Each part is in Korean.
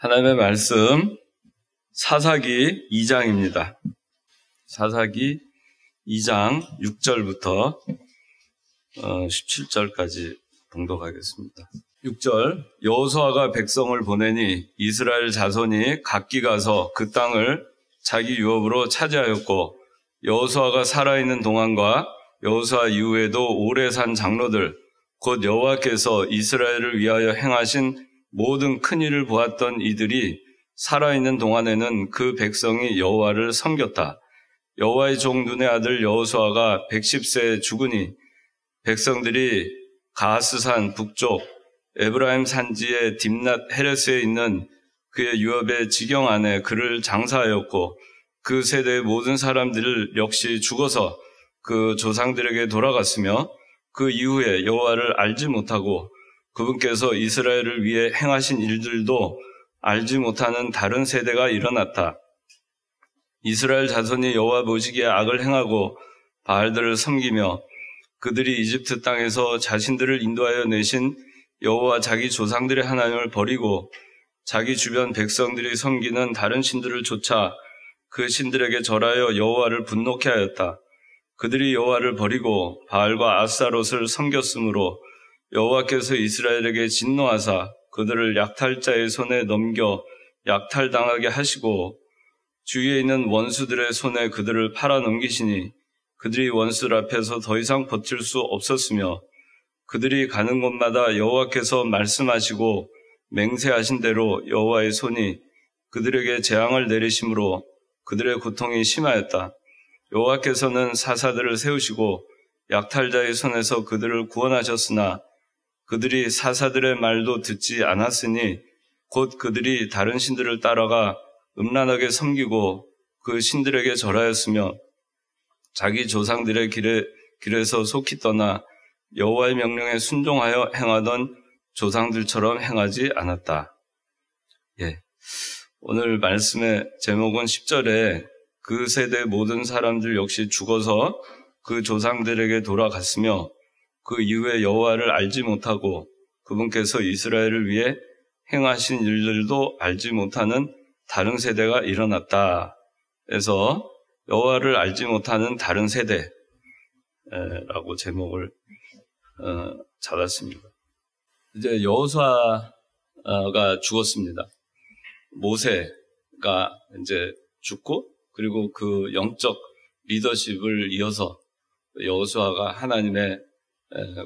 하나님의 말씀 사사기 2장입니다. 사사기 2장 6절부터 17절까지 봉독하겠습니다. 6절 여호수아가 백성을 보내니 이스라엘 자손이 각기 가서 그 땅을 자기 유업으로 차지하였고 여호수아가 살아있는 동안과 여호수아 이후에도 오래 산 장로들 곧 여호와께서 이스라엘을 위하여 행하신 모든 큰 일을 보았던 이들이 살아있는 동안에는 그 백성이 여호와를 섬겼다. 여호와의 종 눈의 아들 여호수아가 110세에 죽으니 백성들이 가하스산 북쪽 에브라임 산지의 딥낫 헤레스에 있는 그의 유업의 지경 안에 그를 장사하였고 그 세대의 모든 사람들 역시 죽어서 그 조상들에게 돌아갔으며 그 이후에 여호와를 알지 못하고 그분께서 이스라엘을 위해 행하신 일들도 알지 못하는 다른 세대가 일어났다. 이스라엘 자손이 여호와 보시기에 악을 행하고 바알들을 섬기며 그들이 이집트 땅에서 자신들을 인도하여 내신 여호와 자기 조상들의 하나님을 버리고 자기 주변 백성들이 섬기는 다른 신들을 쫓아 그 신들에게 절하여 여호와를 분노케 하였다. 그들이 여호와를 버리고 바알과 아스타롯을 섬겼으므로 여호와께서 이스라엘에게 진노하사 그들을 약탈자의 손에 넘겨 약탈당하게 하시고 주위에 있는 원수들의 손에 그들을 팔아 넘기시니 그들이 원수들 앞에서 더 이상 버틸 수 없었으며 그들이 가는 곳마다 여호와께서 말씀하시고 맹세하신 대로 여호와의 손이 그들에게 재앙을 내리심으로 그들의 고통이 심하였다. 여호와께서는 사사들을 세우시고 약탈자의 손에서 그들을 구원하셨으나 그들이 사사들의 말도 듣지 않았으니 곧 그들이 다른 신들을 따라가 음란하게 섬기고 그 신들에게 절하였으며 자기 조상들의 길에서 속히 떠나 여호와의 명령에 순종하여 행하던 조상들처럼 행하지 않았다. 오늘 말씀의 제목은 10절에 그 세대 모든 사람들 역시 죽어서 그 조상들에게 돌아갔으며 그 이후에 여호와를 알지 못하고 그분께서 이스라엘을 위해 행하신 일들도 알지 못하는 다른 세대가 일어났다. 그래서 여호와를 알지 못하는 다른 세대라고 제목을 잡았습니다. 이제 여호수아가 죽었습니다. 모세가 이제 죽고 그리고 그 영적 리더십을 이어서 여호수아가 하나님의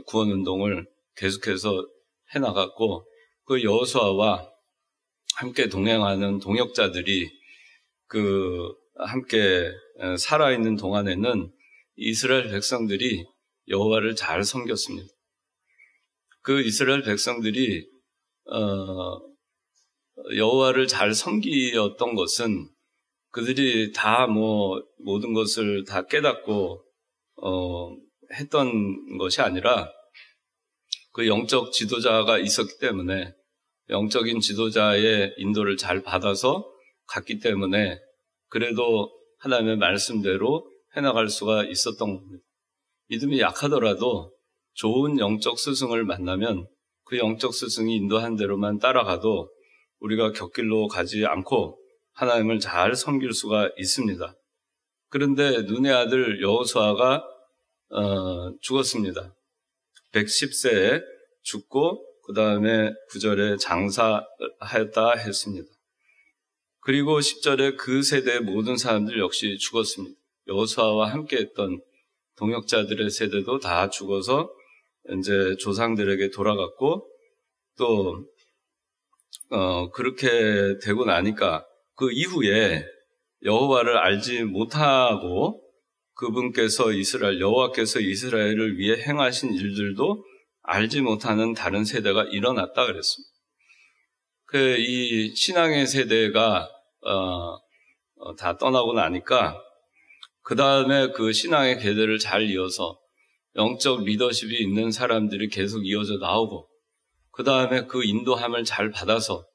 구원운동을 계속해서 해나갔고 그 여호수아와 함께 동행하는 동역자들이 함께 살아있는 동안에는 이스라엘 백성들이 여호와를 잘 섬겼습니다. 그 이스라엘 백성들이 여호와를 잘 섬기었던 것은 그들이 다 모든 것을 다 깨닫고 했던 것이 아니라 그 영적 지도자가 있었기 때문에 영적인 지도자의 인도를 잘 받아서 갔기 때문에 그래도 하나님의 말씀대로 해나갈 수가 있었던 겁니다. 믿음이 약하더라도 좋은 영적 스승을 만나면 그 영적 스승이 인도한 대로만 따라가도 우리가 곁길로 가지 않고 하나님을 잘 섬길 수가 있습니다. 그런데 눈의 아들 여호수아가 죽었습니다. 110세에 죽고 그 다음에 9절에 장사하였다 했습니다. 그리고 10절에 그 세대의 모든 사람들 역시 죽었습니다. 여호수아와 함께했던 동역자들의 세대도 다 죽어서 이제 조상들에게 돌아갔고 또 그렇게 되고 나니까 그 이후에 여호와를 알지 못하고 그분께서 여호와께서 이스라엘을 위해 행하신 일들도 알지 못하는 다른 세대가 일어났다 그랬습니다. 이 신앙의 세대가 다 떠나고 나니까 그 다음에 그 신앙의 계대를 잘 이어서 영적 리더십이 있는 사람들이 계속 이어져 나오고 그 다음에 그 인도함을 잘 받아서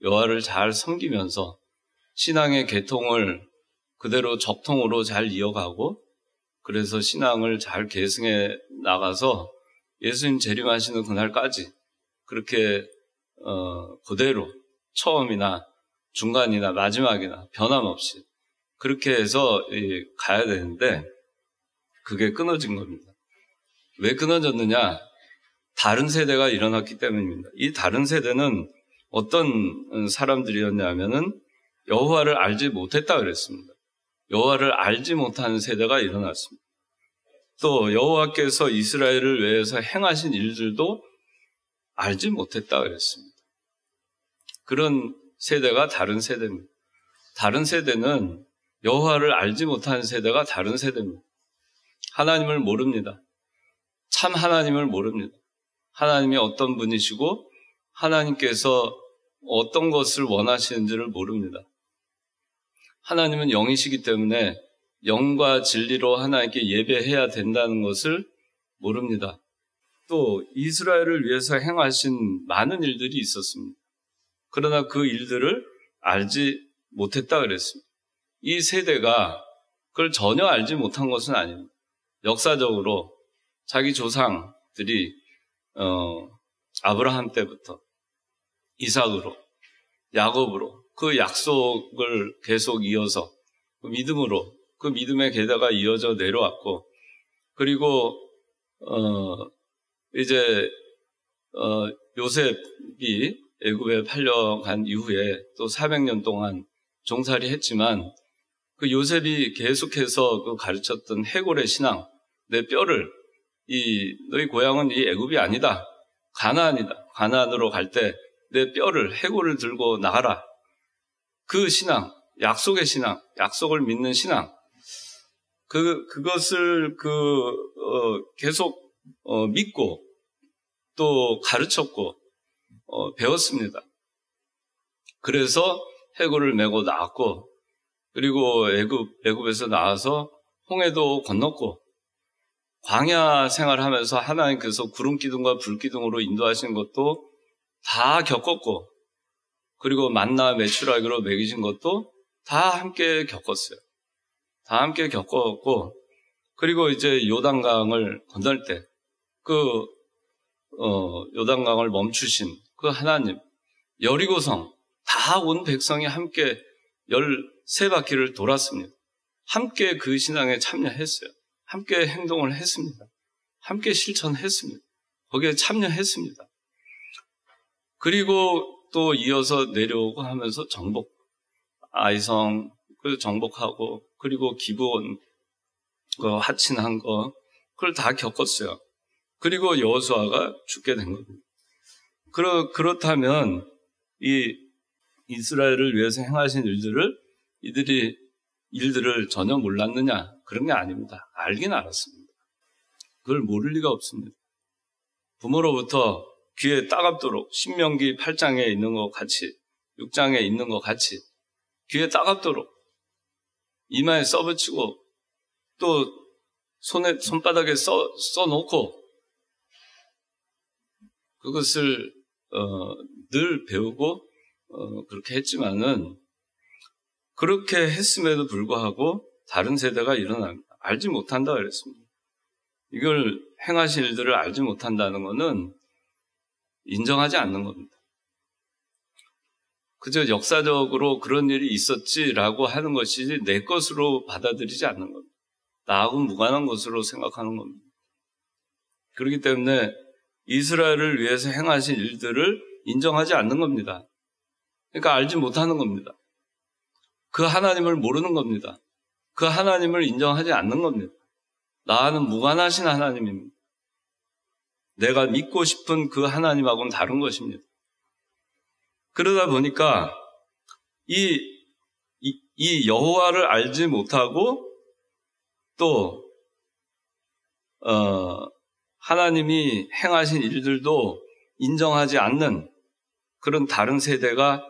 여호와를 잘 섬기면서 신앙의 계통을 그대로 적통으로 잘 이어가고 그래서 신앙을 잘 계승해 나가서 예수님 재림하시는 그날까지 그렇게 그대로 처음이나 중간이나 마지막이나 변함없이 그렇게 해서 가야 되는데 그게 끊어진 겁니다. 왜 끊어졌느냐? 다른 세대가 일어났기 때문입니다. 이 다른 세대는 어떤 사람들이었냐면은 여호와를 알지 못했다 그랬습니다. 여호와를 알지 못하는 세대가 일어났습니다. 또 여호와께서 이스라엘을 위해서 행하신 일들도 알지 못했다 그랬습니다. 그런 세대가 다른 세대입니다. 다른 세대는 여호와를 알지 못하는 세대가 다른 세대입니다. 하나님을 모릅니다. 참 하나님을 모릅니다. 하나님이 어떤 분이시고 하나님께서 어떤 것을 원하시는지를 모릅니다. 하나님은 영이시기 때문에 영과 진리로 하나님께 예배해야 된다는 것을 모릅니다. 또 이스라엘을 위해서 행하신 많은 일들이 있었습니다. 그러나 그 일들을 알지 못했다 그랬습니다. 이 세대가 그걸 전혀 알지 못한 것은 아닙니다. 역사적으로 자기 조상들이 아브라함 때부터 이삭으로 야곱으로 그 약속을 계속 이어서 그 믿음으로 그 믿음의 계대가 이어져 내려왔고 그리고 이제 요셉이 애굽에 팔려간 이후에 또 400년 동안 종살이 했지만 그 요셉이 계속해서 그 가르쳤던 해골의 신앙, 내 뼈를 너희 고향은 이 애굽이 아니다. 가나안이다. 가나안으로 갈 때 내 뼈를 해골을 들고 나가라. 그 신앙, 약속의 신앙, 약속을 믿는 신앙, 그것을 계속 믿고 또 가르쳤고 배웠습니다. 그래서 해골을 메고 나왔고 그리고 애굽에서 나와서 홍해도 건넜고 광야 생활하면서 하나님께서 구름 기둥과 불 기둥으로 인도하신 것도 다 겪었고 그리고 만나 메추라기로 먹이신 것도 다 함께 겪었어요. 다 함께 겪었고 그리고 이제 요단강을 건널 때 요단강을 멈추신 그 하나님, 여리고성 다 온 백성이 함께 13바퀴를 돌았습니다. 함께 그 신앙에 참여했어요. 함께 행동을 했습니다. 함께 실천했습니다. 거기에 참여했습니다. 그리고 또 이어서 내려오고 하면서 정복, 아이성, 정복하고, 그리고 기브온, 하친한 거, 그걸 다 겪었어요. 그리고 여호수아가 죽게 된 겁니다. 그렇다면, 이 이스라엘을 위해서 행하신 일들을 전혀 몰랐느냐? 그런 게 아닙니다. 알긴 알았습니다. 그걸 모를 리가 없습니다. 부모로부터 귀에 따갑도록 신명기 8장에 있는 것 같이 6장에 있는 것 같이 귀에 따갑도록 이마에 써붙이고 또 손바닥에 써놓고 그것을 늘 배우고 그렇게 했지만은 그렇게 했음에도 불구하고 다른 세대가 일어납니다. 알지 못한다 그랬습니다. 이걸 행하실 일들을 알지 못한다는 것은 인정하지 않는 겁니다. 그저 역사적으로 그런 일이 있었지라고 하는 것이 내 것으로 받아들이지 않는 겁니다. 나하고 무관한 것으로 생각하는 겁니다. 그렇기 때문에 이스라엘을 위해서 행하신 일들을 인정하지 않는 겁니다. 그러니까 알지 못하는 겁니다. 그 하나님을 모르는 겁니다. 그 하나님을 인정하지 않는 겁니다. 나와는 무관하신 하나님입니다. 내가 믿고 싶은 그 하나님하고는 다른 것입니다. 그러다 보니까 이 여호와를 알지 못하고 또 하나님이 행하신 일들도 인정하지 않는 그런 다른 세대가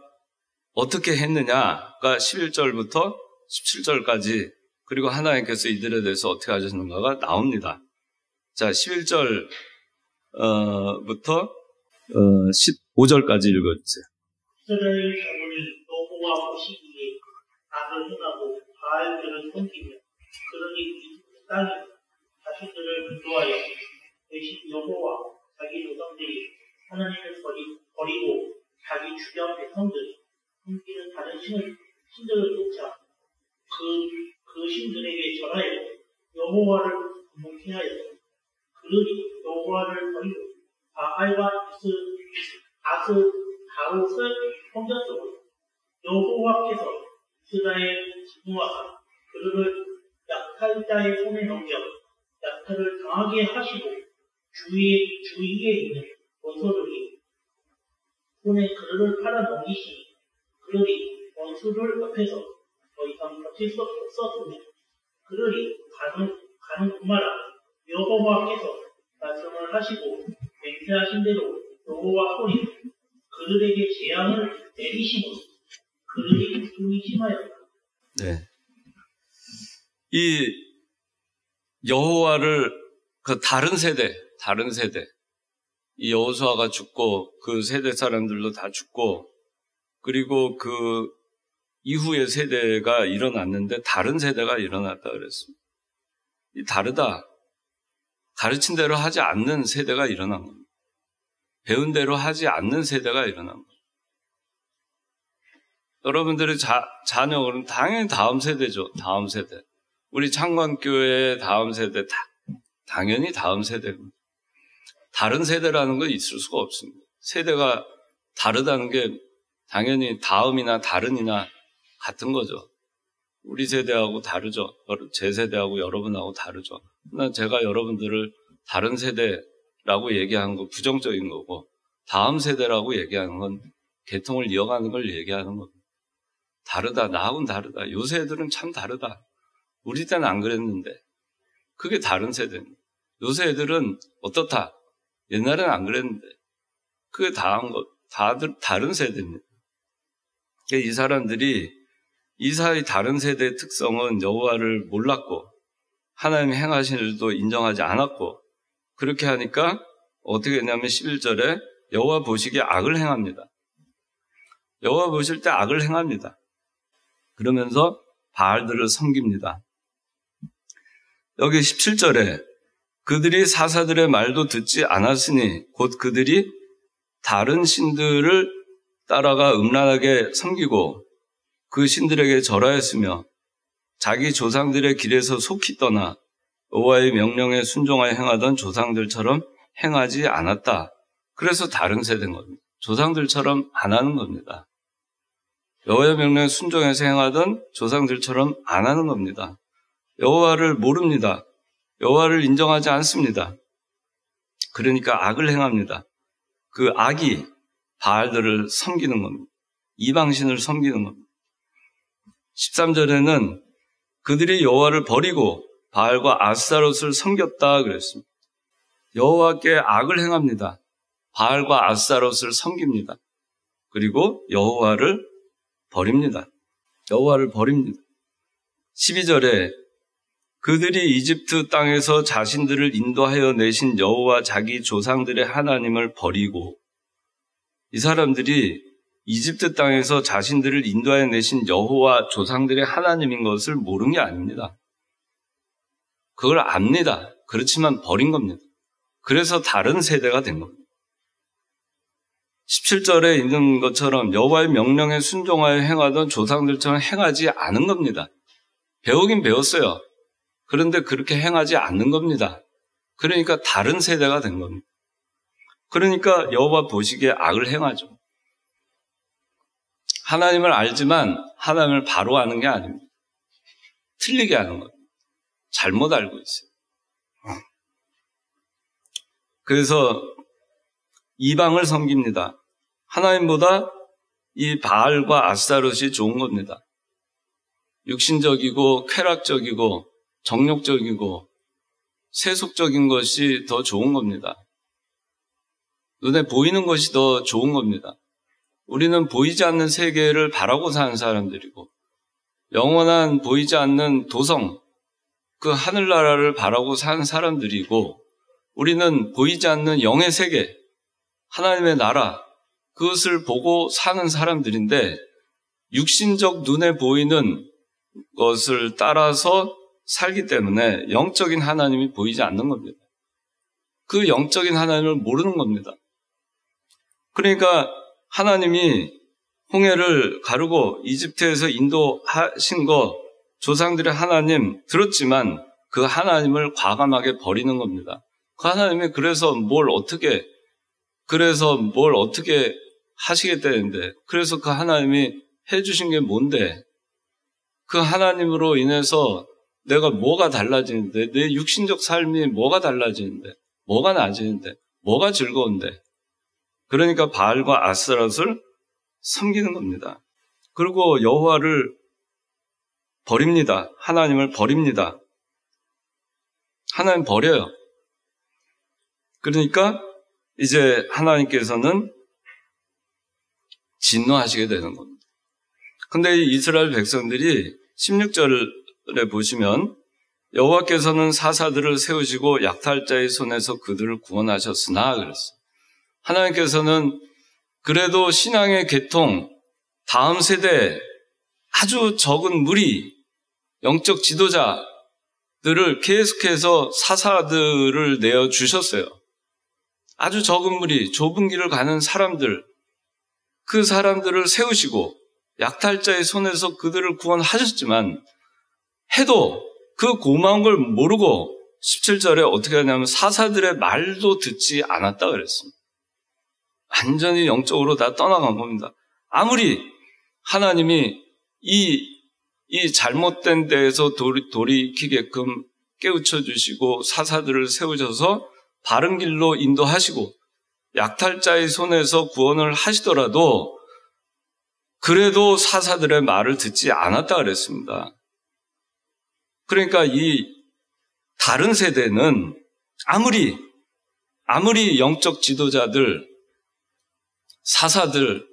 어떻게 했느냐가 11절부터 17절까지 그리고 하나님께서 이들에 대해서 어떻게 하셨는가가 나옵니다. 자, 11절부터 15절까지 읽어주세요. 이스라엘 자손이 여호와 보시기에 악을 행하고 바알들을 섬기며 그러니 이 땅이 자신들을 인도하여 대신 여호와 자기 조상들이 하나님을 버리고 자기 주변 백성들이 다른 신들을 쫓아 그 신들에게 절하여 여호와를 공경하여 그들이 여호와를 버리고 바알과 아스타롯을 섬겼으므로 여호와께서 이스라엘 진노하사 그들을 약탈자의 손에 넘겨 약탈을 당하게 하시고 주위에 있는 원수들이 손에 그들을 팔아 넘기시니 그들이 원수들 앞에서 더 이상 버틸 수 없었으며 그들이 가는 그마다 여호와께서 말씀을 하시고 맹세하신 대로 여호와 손이 그들에게 재앙을 내리시므로 그들이 고통이 심하였다. 네. 이 여호와를 그 다른 세대 이 여호수아가 죽고 그 세대 사람들도 다 죽고 그리고 그 이후의 세대가 일어났는데 다른 세대가 일어났다 그랬습니다. 이 다르다. 가르친 대로 하지 않는 세대가 일어난 겁니다. 배운 대로 하지 않는 세대가 일어난 겁니다. 여러분들의 자녀는 당연히 다음 세대죠. 다음 세대. 우리 창관교회의 다음 세대, 당연히 다음 세대입니다. 다른 세대라는 건 있을 수가 없습니다. 세대가 다르다는 게 당연히 다음이나 다른이나 같은 거죠. 우리 세대하고 다르죠. 제 세대하고 여러분하고 다르죠. 그러나 제가 여러분들을 다른 세대라고 얘기하는 건 부정적인 거고 다음 세대라고 얘기하는 건 계통을 이어가는 걸 얘기하는 겁니다. 다르다. 나하고는 다르다. 요새 애들은 참 다르다. 우리 때는 안 그랬는데 그게 다른 세대입니다. 요새 애들은 어떻다. 옛날에는 안 그랬는데 그게 다른 세대입니다. 이 사람들이 이 사이 다른 세대의 특성은 여호와를 몰랐고 하나님이 행하신 일도 인정하지 않았고 그렇게 하니까 어떻게 했냐면 11절에 여호와 보시기에 악을 행합니다. 여호와 보실 때 악을 행합니다. 그러면서 바알들을 섬깁니다. 여기 17절에 그들이 사사들의 말도 듣지 않았으니 곧 그들이 다른 신들을 따라가 음란하게 섬기고 그 신들에게 절하였으며 자기 조상들의 길에서 속히 떠나 여호와의 명령에 순종하여 행하던 조상들처럼 행하지 않았다. 그래서 다른 세대인 겁니다. 조상들처럼 안 하는 겁니다. 여호와의 명령에 순종해서 행하던 조상들처럼 안 하는 겁니다. 여호와를 모릅니다. 여호와를 인정하지 않습니다. 그러니까 악을 행합니다. 그 악이 바알들을 섬기는 겁니다. 이방신을 섬기는 겁니다. 13절에는 그들이 여호와를 버리고 바알과 아스타롯을 섬겼다 그랬습니다. 여호와께 악을 행합니다. 바알과 아스타롯을 섬깁니다. 그리고 여호와를 버립니다. 여호와를 버립니다. 12절에 그들이 이집트 땅에서 자신들을 인도하여 내신 여호와 자기 조상들의 하나님을 버리고 이 사람들이 이집트 땅에서 자신들을 인도하여 내신 여호와 조상들의 하나님인 것을 모르는 게 아닙니다. 그걸 압니다. 그렇지만 버린 겁니다. 그래서 다른 세대가 된 겁니다. 17절에 있는 것처럼 여호와의 명령에 순종하여 행하던 조상들처럼 행하지 않은 겁니다. 배우긴 배웠어요. 그런데 그렇게 행하지 않는 겁니다. 그러니까 다른 세대가 된 겁니다. 그러니까 여호와 보시기에 악을 행하죠. 하나님을 알지만 하나님을 바로 아는 게 아닙니다. 틀리게 하는 겁니다. 잘못 알고 있어요. 그래서 이방을 섬깁니다. 하나님보다 이 바알과 아스타롯이 좋은 겁니다. 육신적이고 쾌락적이고 정욕적이고 세속적인 것이 더 좋은 겁니다. 눈에 보이는 것이 더 좋은 겁니다. 우리는 보이지 않는 세계를 바라고 사는 사람들이고 영원한 보이지 않는 도성, 그 하늘나라를 바라고 사는 사람들이고 우리는 보이지 않는 영의 세계, 하나님의 나라, 그것을 보고 사는 사람들인데 육신적 눈에 보이는 것을 따라서 살기 때문에 영적인 하나님이 보이지 않는 겁니다. 그 영적인 하나님을 모르는 겁니다. 그러니까 하나님이 홍해를 가르고 이집트에서 인도하신 거 조상들의 하나님 들었지만 그 하나님을 과감하게 버리는 겁니다. 그 하나님이 그래서 뭘 어떻게 하시겠다는데, 그래서 그 하나님이 해주신 게 뭔데? 그 하나님으로 인해서 내가 뭐가 달라지는데, 내 육신적 삶이 뭐가 달라지는데, 뭐가 나아지는데, 뭐가 즐거운데. 그러니까 바알과 아스타롯을 섬기는 겁니다. 그리고 여호와를 버립니다. 하나님을 버립니다. 하나님 버려요. 그러니까 이제 하나님께서는 진노하시게 되는 겁니다. 근데 이스라엘 백성들이 16절에 보시면 여호와께서는 사사들을 세우시고 약탈자의 손에서 그들을 구원하셨으나 그랬어요. 하나님께서는 그래도 신앙의 계통, 다음 세대 아주 적은 무리, 영적 지도자들을 계속해서 사사들을 내어주셨어요. 아주 적은 무리, 좁은 길을 가는 사람들, 그 사람들을 세우시고 약탈자의 손에서 그들을 구원하셨지만 해도 그 고마운 걸 모르고 17절에 어떻게 하냐면 사사들의 말도 듣지 않았다 그랬습니다. 완전히 영적으로 다 떠나간 겁니다. 아무리 하나님이 이 잘못된 데에서 돌이키게끔 깨우쳐 주시고 사사들을 세우셔서 바른 길로 인도하시고 약탈자의 손에서 구원을 하시더라도 그래도 사사들의 말을 듣지 않았다 그랬습니다. 그러니까 이 다른 세대는 아무리 영적 지도자들, 사사들,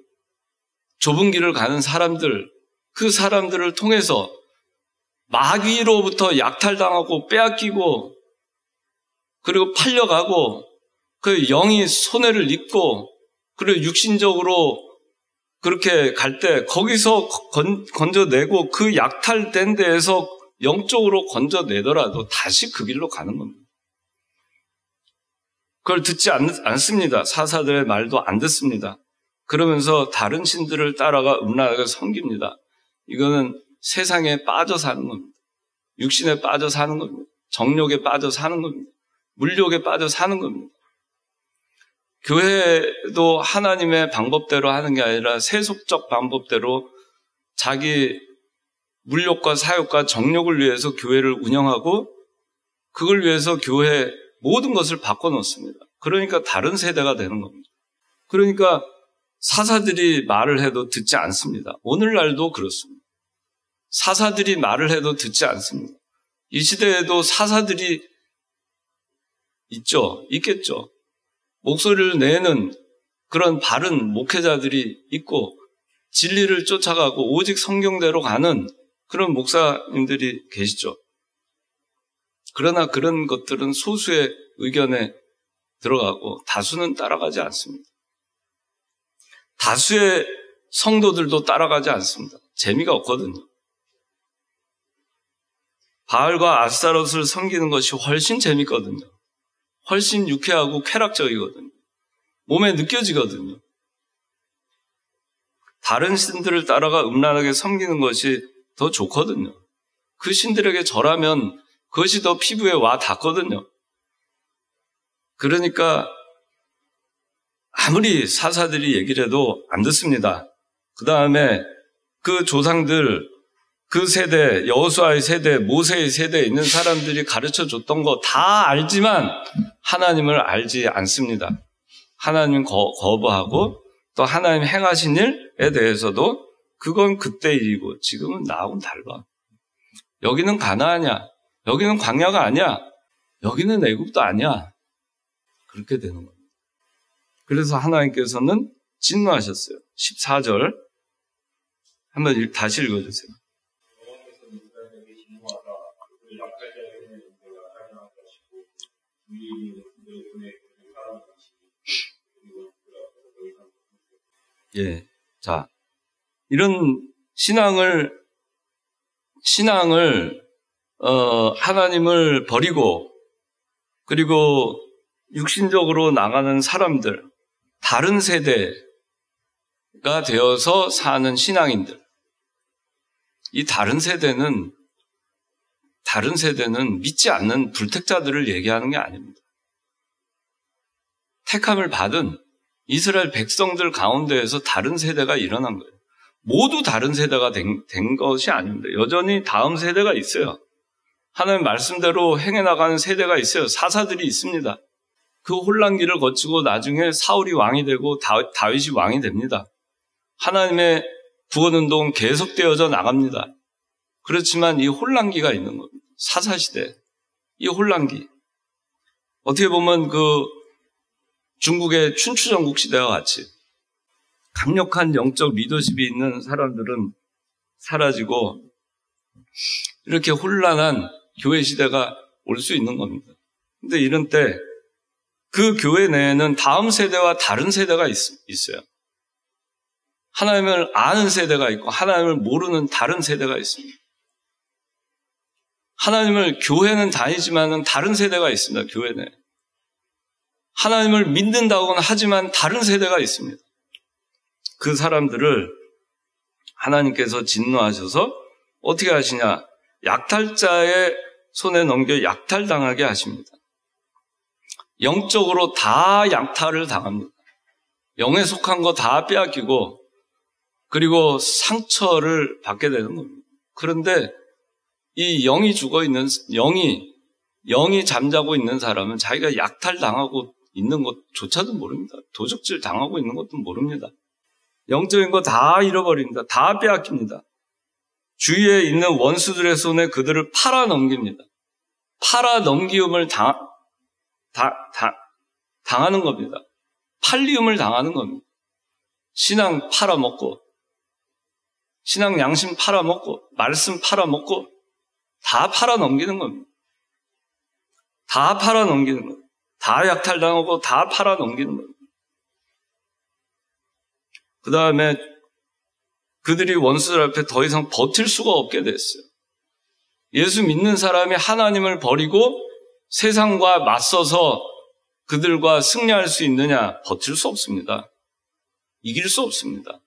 좁은 길을 가는 사람들, 그 사람들을 통해서 마귀로부터 약탈당하고 빼앗기고 그리고 팔려가고 그 영이 손해를 입고 그리고 육신적으로 그렇게 갈 때 거기서 건져내고 그 약탈된 데에서 영적으로 건져내더라도 다시 그 길로 가는 겁니다. 그걸 듣지 않습니다. 사사들의 말도 안 듣습니다. 그러면서 다른 신들을 따라가 음란하게 섬깁니다. 이거는 세상에 빠져 사는 겁니다. 육신에 빠져 사는 겁니다. 정욕에 빠져 사는 겁니다. 물욕에 빠져 사는 겁니다. 교회도 하나님의 방법대로 하는 게 아니라 세속적 방법대로 자기 물욕과 사욕과 정욕을 위해서 교회를 운영하고 그걸 위해서 교회 모든 것을 바꿔놓습니다. 그러니까 다른 세대가 되는 겁니다. 그러니까 사사들이 말을 해도 듣지 않습니다. 오늘날도 그렇습니다. 사사들이 말을 해도 듣지 않습니다. 이 시대에도 사사들이 있겠죠. 목소리를 내는 그런 바른 목회자들이 있고 진리를 쫓아가고 오직 성경대로 가는 그런 목사님들이 계시죠. 그러나 그런 것들은 소수의 의견에 들어가고 다수는 따라가지 않습니다. 다수의 성도들도 따라가지 않습니다. 재미가 없거든요. 바알과 아스타롯을 섬기는 것이 훨씬 재밌거든요. 훨씬 유쾌하고 쾌락적이거든요. 몸에 느껴지거든요. 다른 신들을 따라가 음란하게 섬기는 것이 더 좋거든요. 그 신들에게 절하면 그것이 더 피부에 와 닿거든요. 그러니까 아무리 사사들이 얘기를 해도 안 듣습니다. 그 다음에 그 조상들, 그 세대, 여호수아의 세대, 모세의 세대에 있는 사람들이 가르쳐 줬던 거 다 알지만 하나님을 알지 않습니다. 하나님 거부하고 또 하나님 행하신 일에 대해서도 그건 그때 일이고 지금은 나하고는 달라. 여기는 가나안이야. 여기는 광야가 아니야. 여기는 애굽도 아니야. 그렇게 되는 겁니다. 그래서 하나님께서는 진노하셨어요. 14절 한번 다시 읽어주세요. 예, 자, 이런 신앙을 하나님을 버리고 그리고 육신적으로 나가는 사람들, 다른 세대가 되어서 사는 신앙인들. 이 다른 세대는 믿지 않는 불택자들을 얘기하는 게 아닙니다. 택함을 받은 이스라엘 백성들 가운데에서 다른 세대가 일어난 거예요. 모두 다른 세대가 된 것이 아닙니다. 여전히 다음 세대가 있어요. 하나님 말씀대로 행해나가는 세대가 있어요. 사사들이 있습니다. 그 혼란기를 거치고 나중에 사울이 왕이 되고 다윗이 왕이 됩니다. 하나님의 구원운동은 계속되어져 나갑니다. 그렇지만 이 혼란기가 있는 겁니다. 사사시대, 이 혼란기. 어떻게 보면 중국의 춘추전국 시대와 같이 강력한 영적 리더십이 있는 사람들은 사라지고 이렇게 혼란한 교회 시대가 올 수 있는 겁니다. 근데 이런 때 그 교회 내에는 다음 세대와 다른 세대가 있어요. 하나님을 아는 세대가 있고 하나님을 모르는 다른 세대가 있습니다. 하나님을 교회는 다니지만은 다른 세대가 있습니다. 교회 내에. 하나님을 믿는다고는 하지만 다른 세대가 있습니다. 그 사람들을 하나님께서 진노하셔서 어떻게 하시냐? 약탈자의 손에 넘겨 약탈당하게 하십니다. 영적으로 다 약탈을 당합니다. 영에 속한 거 다 빼앗기고 그리고 상처를 받게 되는 겁니다. 그런데 이 영이 죽어있는, 영이 잠자고 있는 사람은 자기가 약탈당하고 있는 것조차도 모릅니다. 도적질 당하고 있는 것도 모릅니다. 영적인 거 다 잃어버립니다. 다 빼앗깁니다. 주위에 있는 원수들의 손에 그들을 팔아넘깁니다. 팔아넘기움을 당하는 겁니다. 팔리움을 당하는 겁니다. 신앙 팔아먹고, 신앙 양심 팔아먹고, 말씀 팔아먹고, 다 팔아넘기는 겁니다. 다 팔아넘기는 겁니다. 다 약탈당하고 다 팔아넘기는 겁니다. 그 다음에 그들이 원수들 앞에 더 이상 버틸 수가 없게 됐어요. 예수 믿는 사람이 하나님을 버리고 세상과 맞서서 그들과 승리할 수 있느냐? 버틸 수 없습니다. 이길 수 없습니다.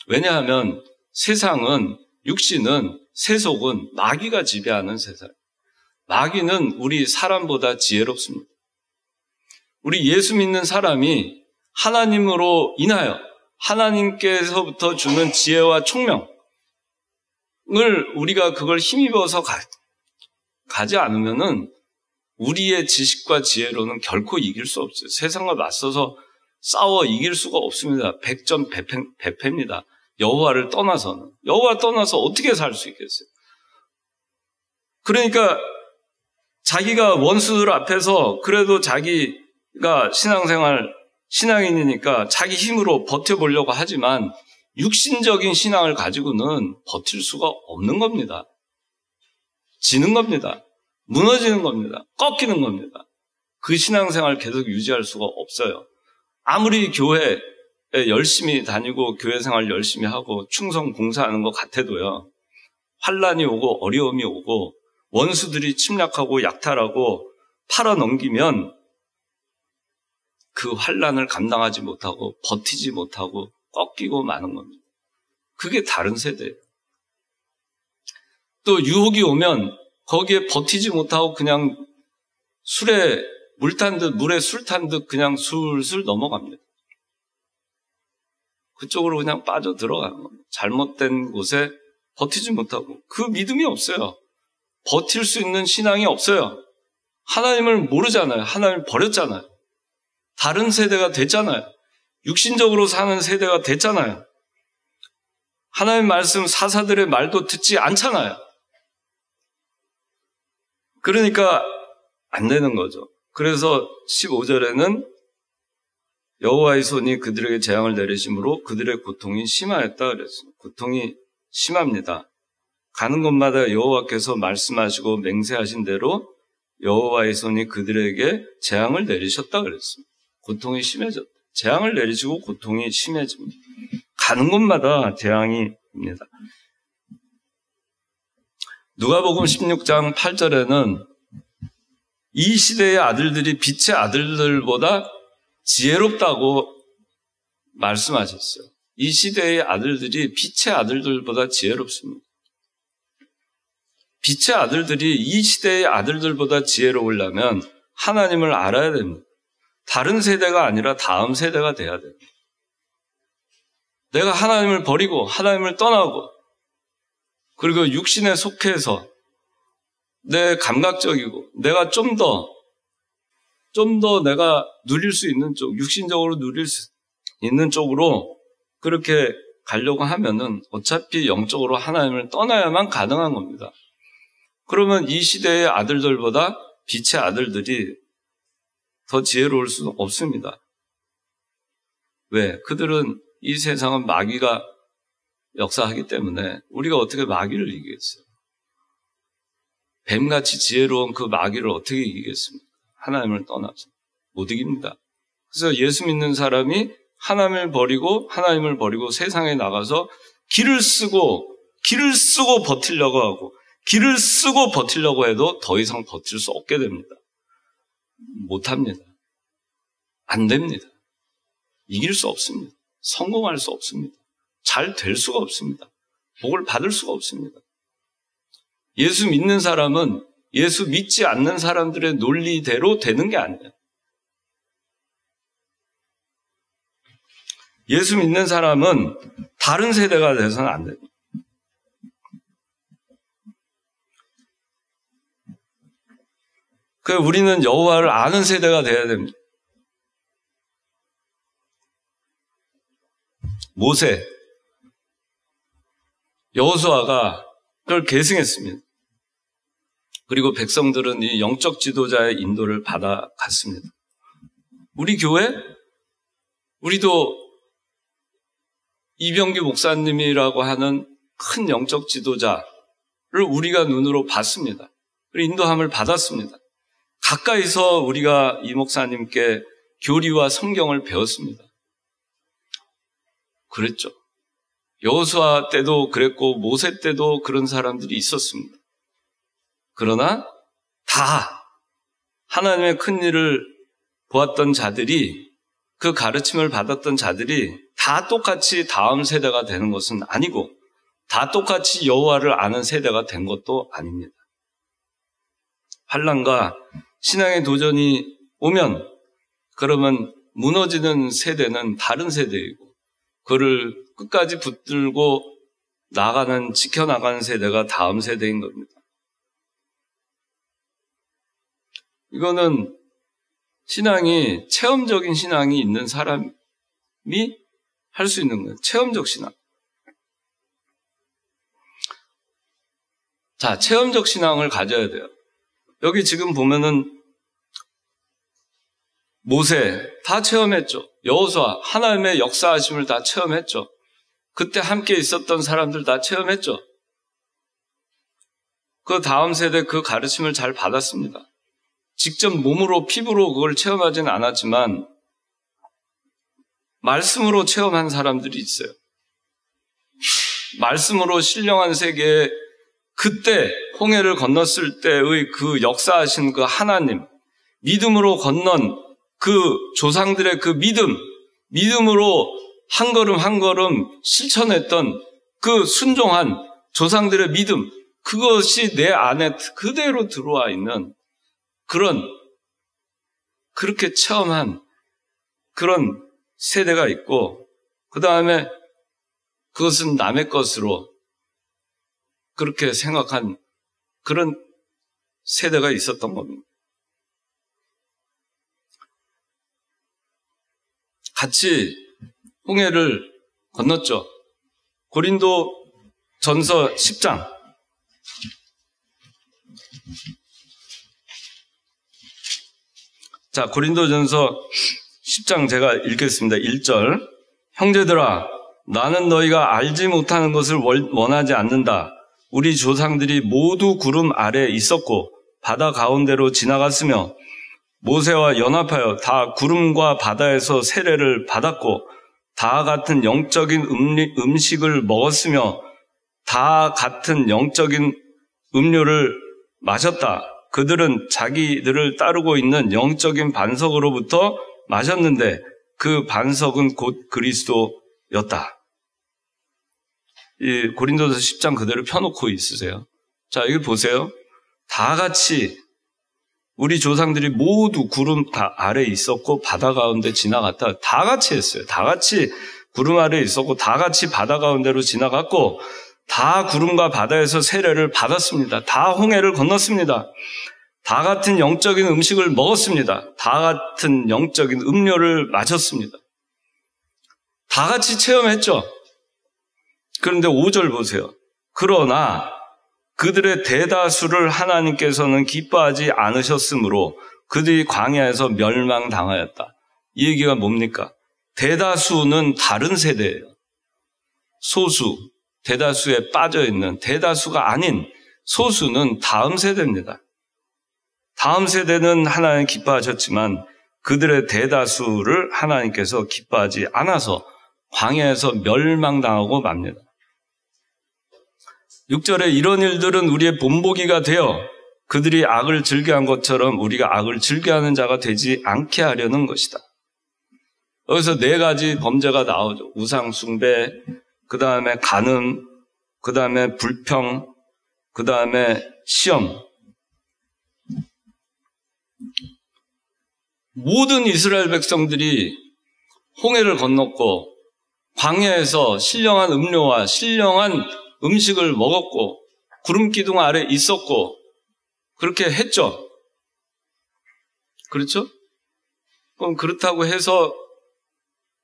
왜냐하면 세상은, 육신은, 세속은 마귀가 지배하는 세상. 마귀는 우리 사람보다 지혜롭습니다. 우리 예수 믿는 사람이 하나님으로 인하여 하나님께서부터 주는 지혜와 총명을 우리가 그걸 힘입어서 가지 않으면은 우리의 지식과 지혜로는 결코 이길 수 없어요. 세상과 맞서서 싸워 이길 수가 없습니다. 100점 100패입니다. 여호와를 떠나서는. 여호와 떠나서 어떻게 살 수 있겠어요? 그러니까 자기가 원수들 앞에서 그래도 자기가 신앙인이니까 자기 힘으로 버텨보려고 하지만 육신적인 신앙을 가지고는 버틸 수가 없는 겁니다. 지는 겁니다. 무너지는 겁니다. 꺾이는 겁니다. 그 신앙생활을 계속 유지할 수가 없어요. 아무리 교회에 열심히 다니고 교회 생활 열심히 하고 충성 봉사하는 것 같아도요. 환란이 오고 어려움이 오고 원수들이 침략하고 약탈하고 팔아넘기면 그 환란을 감당하지 못하고 버티지 못하고 꺾이고 마는 겁니다. 그게 다른 세대예요. 또 유혹이 오면 거기에 버티지 못하고 그냥 술에 물 탄 듯, 물에 술 탄 듯 그냥 술술 넘어갑니다. 그쪽으로 그냥 빠져 들어가는 겁니다. 잘못된 곳에 버티지 못하고 그 믿음이 없어요. 버틸 수 있는 신앙이 없어요. 하나님을 모르잖아요. 하나님을 버렸잖아요. 다른 세대가 됐잖아요. 육신적으로 사는 세대가 됐잖아요. 하나님 말씀 사사들의 말도 듣지 않잖아요. 그러니까 안 되는 거죠. 그래서 15절에는 여호와의 손이 그들에게 재앙을 내리심으로 그들의 고통이 심하였다 그랬습니다. 고통이 심합니다. 가는 곳마다 여호와께서 말씀하시고 맹세하신 대로 여호와의 손이 그들에게 재앙을 내리셨다 그랬습니다. 고통이 심해졌다. 재앙을 내리시고 고통이 심해집니다. 가는 곳마다 재앙입니다. 누가복음 16장 8절에는 이 시대의 아들들이 빛의 아들들보다 지혜롭다고 말씀하셨어요. 이 시대의 아들들이 빛의 아들들보다 지혜롭습니다. 빛의 아들들이 이 시대의 아들들보다 지혜로우려면 하나님을 알아야 됩니다. 다른 세대가 아니라 다음 세대가 돼야 됩니다. 내가 하나님을 버리고 하나님을 떠나고 그리고 육신에 속해서 내 감각적이고 내가 좀 더 내가 누릴 수 있는 쪽, 육신적으로 누릴 수 있는 쪽으로 그렇게 가려고 하면은 어차피 영적으로 하나님을 떠나야만 가능한 겁니다. 그러면 이 시대의 아들들보다 빛의 아들들이 더 지혜로울 수는 없습니다. 왜? 그들은 이 세상은 마귀가 역사하기 때문에 우리가 어떻게 마귀를 이기겠어요? 뱀같이 지혜로운 그 마귀를 어떻게 이기겠습니까? 하나님을 떠나서. 못 이깁니다. 그래서 예수 믿는 사람이 하나님을 버리고 세상에 나가서 길을 쓰고 버티려고 하고 길을 쓰고 버티려고 해도 더 이상 버틸 수 없게 됩니다. 못합니다. 안 됩니다. 이길 수 없습니다. 성공할 수 없습니다. 잘 될 수가 없습니다. 복을 받을 수가 없습니다. 예수 믿는 사람은 예수 믿지 않는 사람들의 논리대로 되는 게 아니에요. 예수 믿는 사람은 다른 세대가 돼서는 안 됩니다. 우리는 여호와를 아는 세대가 돼야 됩니다. 모세, 여호수아가 그걸 계승했습니다. 그리고 백성들은 이 영적 지도자의 인도를 받아갔습니다. 우리 교회, 우리도 이병규 목사님이라고 하는 큰 영적 지도자를 우리가 눈으로 봤습니다. 그리고 인도함을 받았습니다. 가까이서 우리가 이 목사님께 교리와 성경을 배웠습니다. 그랬죠. 여호수아 때도 그랬고 모세 때도 그런 사람들이 있었습니다. 그러나 다 하나님의 큰 일을 보았던 자들이, 그 가르침을 받았던 자들이 다 똑같이 다음 세대가 되는 것은 아니고 다 똑같이 여호와를 아는 세대가 된 것도 아닙니다. 환난과 신앙의 도전이 오면 그러면 무너지는 세대는 다른 세대이고 그를 끝까지 붙들고 지켜나가는 세대가 다음 세대인 겁니다. 이거는 체험적인 신앙이 있는 사람이 할 수 있는 거예요. 체험적 신앙. 자, 체험적 신앙을 가져야 돼요. 여기 지금 보면은 모세 다 체험했죠. 여호수아 하나님의 역사하심을 다 체험했죠. 그때 함께 있었던 사람들 다 체험했죠. 그 다음 세대 그 가르침을 잘 받았습니다. 직접 몸으로 피부로 그걸 체험하지는 않았지만 말씀으로 체험한 사람들이 있어요. 말씀으로 신령한 세계에 그때 홍해를 건넜을 때의 그 역사하신 그 하나님, 믿음으로 건넌 그 조상들의 그 믿음으로 한 걸음 한 걸음 실천했던 그 순종한 조상들의 믿음, 그것이 내 안에 그대로 들어와 있는 그렇게 체험한 그런 세대가 있고, 그 다음에 그것은 남의 것으로 그렇게 생각한 그런 세대가 있었던 겁니다. 같이 홍해를 건넜죠. 고린도 전서 10장. 자, 고린도전서 10장 제가 읽겠습니다. 1절. 형제들아, 나는 너희가 알지 못하는 것을 원하지 않는다. 우리 조상들이 모두 구름 아래에 있었고 바다 가운데로 지나갔으며 모세와 연합하여 다 구름과 바다에서 세례를 받았고 다 같은 영적인 음식을 먹었으며 다 같은 영적인 음료를 마셨다. 그들은 자기들을 따르고 있는 영적인 반석으로부터 마셨는데 그 반석은 곧 그리스도였다. 이 고린도서 10장 그대로 펴놓고 있으세요. 자, 여기 보세요. 다 같이 우리 조상들이 모두 구름 아래에 있었고 바다 가운데 지나갔다. 다 같이 했어요. 다 같이 구름 아래에 있었고 다 같이 바다 가운데로 지나갔고 다 구름과 바다에서 세례를 받았습니다. 다 홍해를 건넜습니다. 다 같은 영적인 음식을 먹었습니다. 다 같은 영적인 음료를 마셨습니다. 다 같이 체험했죠. 그런데 5절 보세요. 그러나 그들의 대다수를 하나님께서는 기뻐하지 않으셨으므로 그들이 광야에서 멸망당하였다. 이 얘기가 뭡니까? 대다수는 다른 세대예요. 소수, 대다수에 빠져있는 대다수가 아닌 소수는 다음 세대입니다. 다음 세대는 하나님 기뻐하셨지만 그들의 대다수를 하나님께서 기뻐하지 않아서 광야에서 멸망당하고 맙니다. 6절에 이런 일들은 우리의 본보기가 되어 그들이 악을 즐겨한 것처럼 우리가 악을 즐겨하는 자가 되지 않게 하려는 것이다. 여기서 4가지 범죄가 나오죠. 우상 숭배, 그 다음에 간음, 그 다음에 불평, 그 다음에 시험. 모든 이스라엘 백성들이 홍해를 건넜고 광야에서 신령한 음료와 신령한 음식을 먹었고 구름 기둥 아래 있었고 그렇게 했죠. 그렇죠? 그럼 그렇다고 해서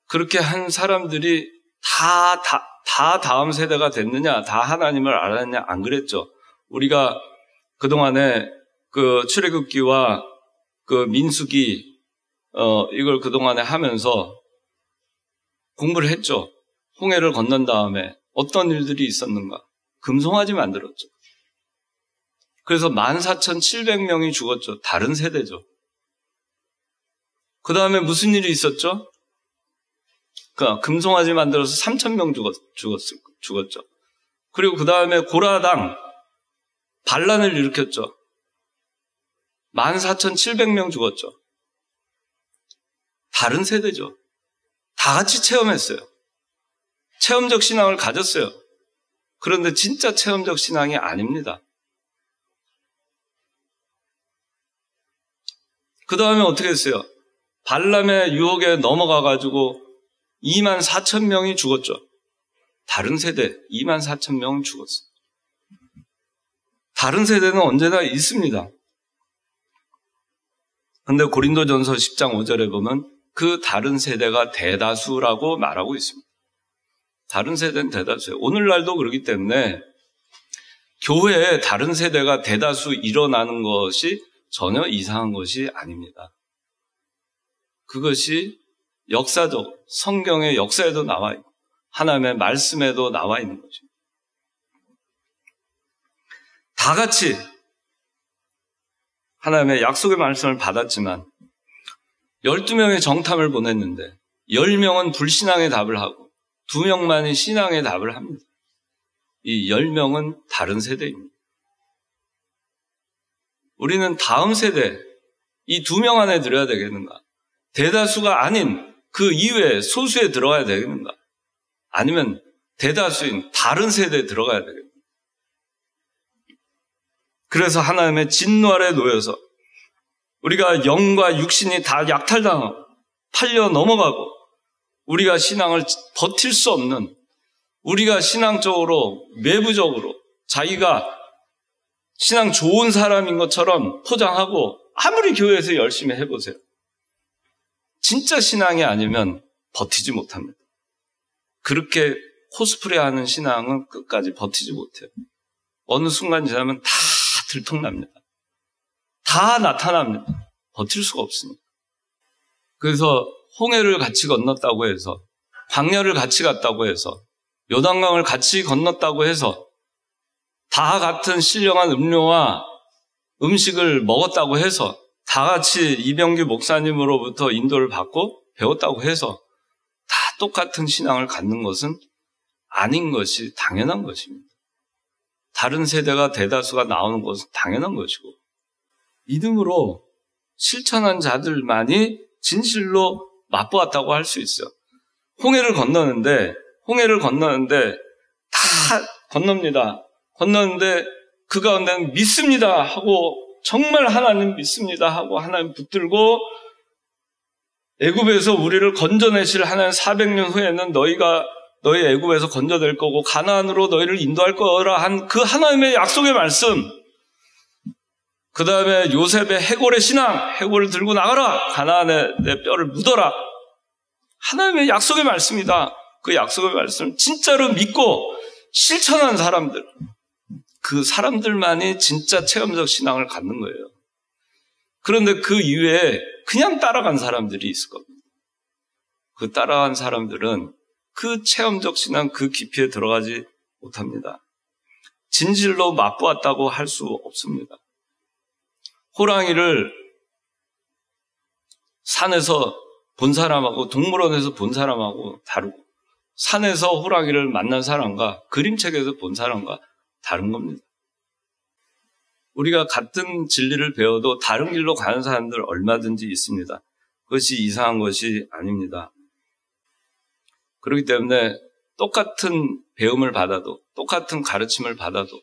그렇게 한 사람들이 다 다음 세대가 됐느냐, 다 하나님을 알았느냐, 안 그랬죠. 우리가 그동안에 그 출애굽기와 그 민수기 이걸 그동안에 하면서 공부를 했죠. 홍해를 건넌 다음에 어떤 일들이 있었는가? 금송아지 만들었죠. 그래서 14,700명이 죽었죠. 다른 세대죠. 그 다음에 무슨 일이 있었죠? 그러니까 금송아지 만들어서 3,000명 죽었죠. 그리고 그 다음에 고라당 반란을 일으켰죠. 14,700명 죽었죠. 다른 세대죠. 다 같이 체험했어요. 체험적 신앙을 가졌어요. 그런데 진짜 체험적 신앙이 아닙니다. 그 다음에 어떻게 했어요? 발람의 유혹에 넘어가가지고 24,000명이 죽었죠. 다른 세대 24,000명 죽었어요. 다른 세대는 언제나 있습니다. 그런데 고린도전서 10장 5절에 보면 그 다른 세대가 대다수라고 말하고 있습니다. 다른 세대는 대다수예요. 오늘날도 그렇기 때문에 교회에 다른 세대가 대다수 일어나는 것이 전혀 이상한 것이 아닙니다. 그것이 역사적, 성경의 역사에도 나와 있고 하나님의 말씀에도 나와 있는 것입니다. 다 같이 하나님의 약속의 말씀을 받았지만 12명의 정탐을 보냈는데 10명은 불신앙의 답을 하고 2명만이 신앙의 답을 합니다. 이 10명은 다른 세대입니다. 우리는 다음 세대, 이 2명 안에 들어야 되겠는가? 대다수가 아닌 그 이외에 소수에 들어가야 되겠는가? 아니면 대다수인 다른 세대에 들어가야 되겠는가? 그래서 하나님의 진노 아래 놓여서 우리가 영과 육신이 다 약탈당하고 팔려 넘어가고 우리가 신앙을 버틸 수 없는, 우리가 신앙적으로 외부적으로 자기가 신앙 좋은 사람인 것처럼 포장하고 아무리 교회에서 열심히 해보세요. 진짜 신앙이 아니면 버티지 못합니다. 그렇게 코스프레하는 신앙은 끝까지 버티지 못해요. 어느 순간 지나면 다 들통납니다. 다 나타납니다. 버틸 수가 없습니다. 그래서 홍해를 같이 건넜다고 해서, 광야를 같이 갔다고 해서, 요단강을 같이 건넜다고 해서, 다 같은 신령한 음료와 음식을 먹었다고 해서, 다 같이 이병규 목사님으로부터 인도를 받고 배웠다고 해서 다 똑같은 신앙을 갖는 것은 아닌 것이 당연한 것입니다. 다른 세대가 대다수가 나오는 것은 당연한 것이고, 믿음으로 실천한 자들만이 진실로 맛보았다고 할 수 있어요. 홍해를 건너는데 다 건넙니다. 건너는데 그 가운데는 믿습니다 하고 정말 하나님 믿습니다 하고 하나님 붙들고 애굽에서 우리를 건져내실 하나님 400년 후에는 너희가 너희 애굽에서 건져낼 거고 가나안으로 너희를 인도할 거라 한 그 하나님의 약속의 말씀, 그 다음에 요셉의 해골의 신앙, 해골을 들고 나가라, 가나안에 내 뼈를 묻어라, 하나님의 약속의 말씀이다. 그 약속의 말씀을 진짜로 믿고 실천한 사람들, 그 사람들만이 진짜 체험적 신앙을 갖는 거예요. 그런데 그 이외에 그냥 따라간 사람들이 있을 겁니다. 그 따라간 사람들은 그 체험적 신앙 그 깊이에 들어가지 못합니다. 진실로 맛보았다고 할 수 없습니다. 호랑이를 산에서 본 사람하고 동물원에서 본 사람하고 다르고 산에서 호랑이를 만난 사람과 그림책에서 본 사람과 다른 겁니다. 우리가 같은 진리를 배워도 다른 길로 가는 사람들 얼마든지 있습니다. 그것이 이상한 것이 아닙니다. 그렇기 때문에 똑같은 배움을 받아도, 똑같은 가르침을 받아도,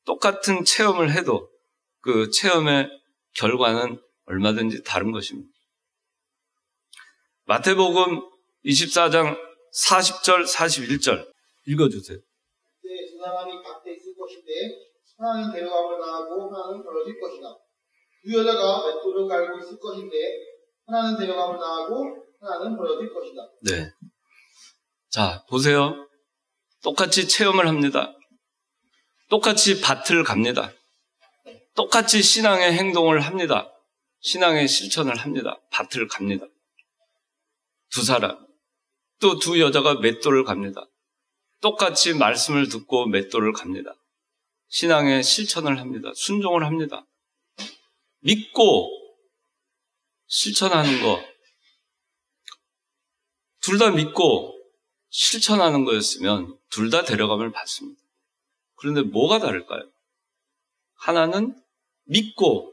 똑같은 체험을 해도 그 체험의 결과는 얼마든지 다른 것입니다. 마태복음 24장 40절, 41절 읽어주세요. 그때 두 사람이 밭에 있을 것인데 하나는 데려감을 당하고 하나는 벌어질 것이다. 두 여자가 맷돌을 갈고 있을 것인데 하나는 데려감을 당하고 하나는 벌어질 것이다. 네. 자, 보세요. 똑같이 체험을 합니다. 똑같이 밭을 갑니다. 똑같이 신앙의 행동을 합니다. 신앙의 실천을 합니다. 밭을 갑니다. 두 사람. 또 두 여자가 맷돌을 갑니다. 똑같이 말씀을 듣고 맷돌을 갑니다. 신앙의 실천을 합니다. 순종을 합니다. 믿고 실천하는 거, 둘 다 믿고 실천하는 거였으면 둘 다 데려감을 받습니다. 그런데 뭐가 다를까요? 하나는 믿고,